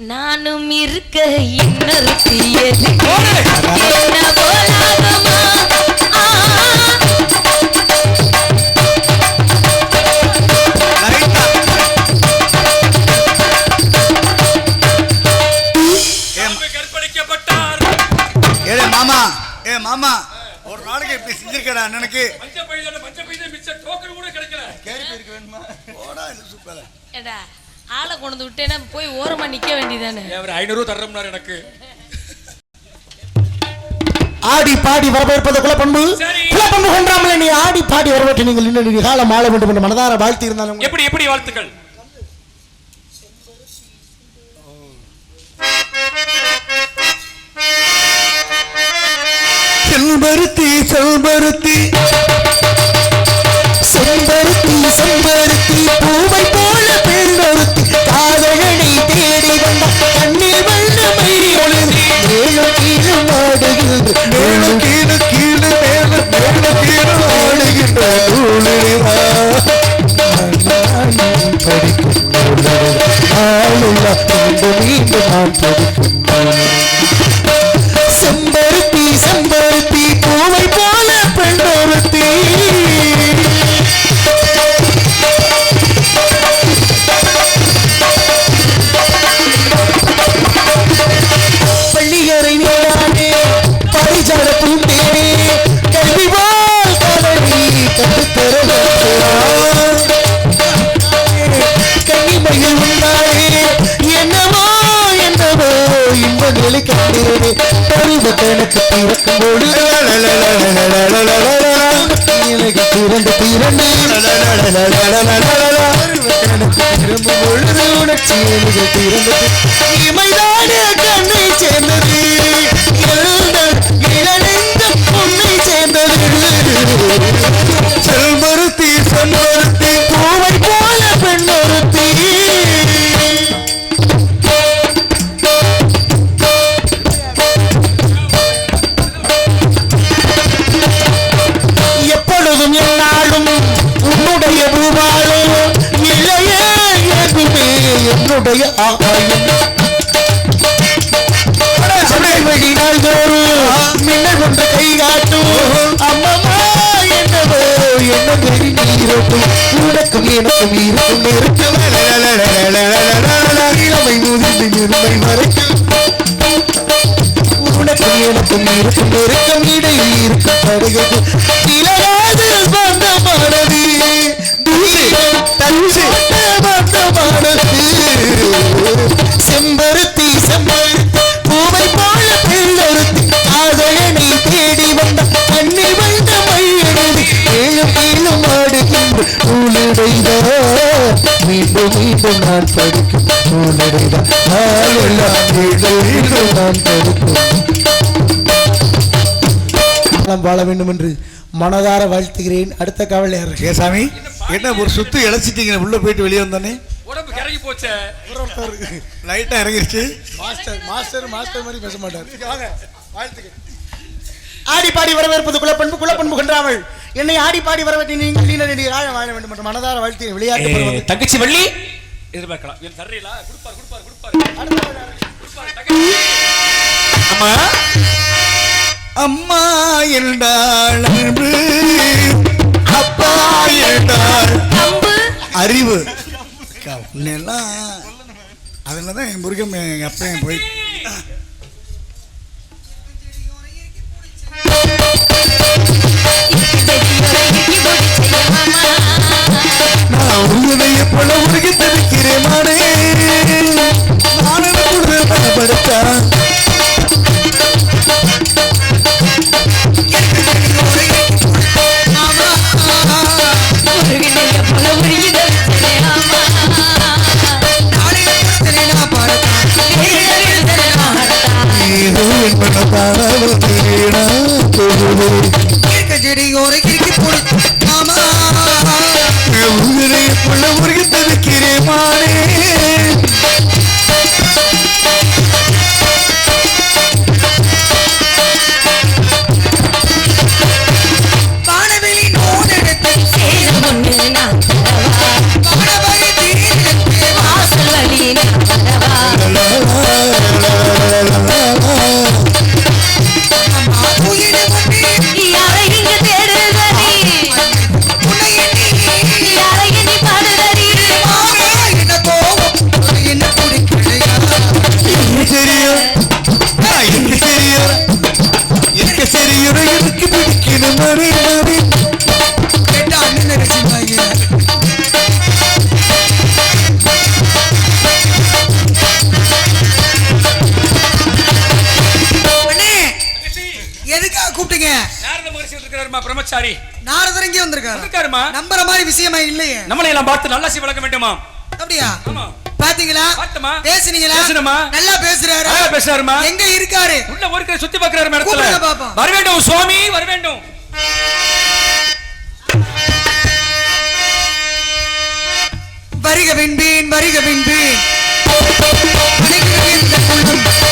நானும் இருக்க இன்னொரு தீயது மாமா ஏ மாமா ஒரு நாளைக்கு இப்படி செஞ்சிருக்கடா அண்ணனுக்கு ஆளை கொண்டு விட்டேன்னா போய் ஓரமா நிக்க வேண்டியதானே. 500 தர்றோம்னாரு எனக்கு. ஆடி பாடி வரவேற்பது குலப்பண்பு குலப்பண்பு கொண்டாமல் நீ ஆடி பாடி வரவேற்று நீங்கள் இன்னும் காலம் ஆள வேண்டும் என்று மனதார வாழ்த்தி இருந்தாலும் எப்படி எப்படி வாழ்த்துக்கள். செல்பருத்தி செல்பருத்தி செம்பருத்தி செம்பருத்தி பூவை போல பெண்ணொருத்தி காதலனை தேடி வந்த கண்ணில் வண்ணமை ஒளிந்து மேலும் கீழே ஆடுகின்ற மேலும் கீழே கீழே மேலும் மேலும் கீழே ஆடுகின்ற படிக்கும் ஆளுள்ள மீண்டும் நான் படிக்கும் செம்பருத்தி செம்பருத்தி பூவை போல பெண்ணொருத்தி பள்ளியறை நீரானே பரிஜாட பூந்தேனே கல்வி போல் கதவி கற்றுத்தர கன்னிமையில் உண்டானே என்னவோ என்னவோ இந்த நிலை கண்டேனே பருவ கணக்கு பிறக்கும் பொழுது எனக்கு திரண்டு திரண்டு திரும்பும் பொழுது உணர்ச்சி எனக்கு திரண்டு இமைதானே கண்ணை சேர்ந்தது இளநெஞ்சம் பொண்ணை சேர்ந்தது செல்பருத்தி செல்பருத்தி பூவை போல பெண்ணொருத்தி எப்பொழுதும் என்னாலும் உன்னுடைய பூவாலோ இல்லையே எதுவுமே என்னுடைய ஆகாயம் வழிநாள் தோறும் மின்னல் கொண்டு கை காட்டும் அம்மம்மா என்னவோ என்ன வெறி நீரோட்டும் உனக்கும் எனக்கும் இருக்கும் இருக்கும் இளமை முதிர்ந்து இருமை மறைக்கும் உனக்கும் எனக்கும் இருக்கும் நெருக்கம் இடையில் இருக்கும் படுகிறது இலகாது பந்தமானது பந்தமானது செம்பருத்தி செம்பருத்தி பூவை போல பெண்ணொருத்தி காதலனை தேடி வந்த அன்னி வந்த மையெழுதி மேலும் மேலும் ஆடுகின்ற நூலுடைதா மீண்டும் மீண்டும் நான் படிக்கும் நூலுடைதா நாளெல்லாம் மீண்டும் மீண்டும் நான் படிக்கும் வாழ வேண்டும் என்று மனதார வாழ்த்துகிறேன். அடுத்த கவலையார் கேசாமி என்ன ஒரு சுத்து இழைச்சிட்டீங்க உள்ள போயிட்டு வெளியே வந்தானே உடம்பு இறங்கி போச்சே லைட்டா இறங்கிருச்சு. மாஸ்டர் மாஸ்டர் மாஸ்டர் மாதிரி பேச மாட்டார். ஆடி பாடி வரவேற்பது குலப்பண்பு குலப்பண்பு கன்றாமல் என்னை ஆடி பாடி வரவேற்று நீங்கள் நீண்ட நெடிய காலம் வாழ வேண்டும் என்று மனதார வாழ்த்தி விளையாட்டு பருவம். தங்கச்சி வள்ளி எதிர்பார்க்கலாம் என் தர்றீங்களா கொடுப்பாரு அம்மா அம்மா என்றாள் அன்பு, அப்பா என்றாள் அறிவு. முன்னெல்லாம் அதில் தான் என் முருகன் எங்கள் அப்பையும் போய் நான் உன்னுடைய போல உருகி தவிக்கிறேன் மானே, நான் படுத்தா உருகி தவிக்கிறேன் மானே. பிரம்மச்சாரி நாரதர் இங்கே வந்திருக்காருமா. நம்புற மாதிரி விஷயமா இல்லையே. நம்மளை எல்லாம் பார்த்து நல்லா வளர்க்க வேண்டுமா? அப்படியா? ஆமா. பாத்தீங்களா? பார்த்தமா? பேசுனீங்களா? பேசுனமா? நல்லா பேசுறாரு. பேசுறாருமா. எங்க இருக்காரு? உள்ள ஒருக்கே சுத்தி பார்க்கறாரு மேடத்துல. கூப்பிடுங்க பாப்பா. வர வேண்டும் சுவாமி, வர வேண்டும். வருக விண்பீன், வருக விண்பீன். அனைவரும் இந்த உள்ளம்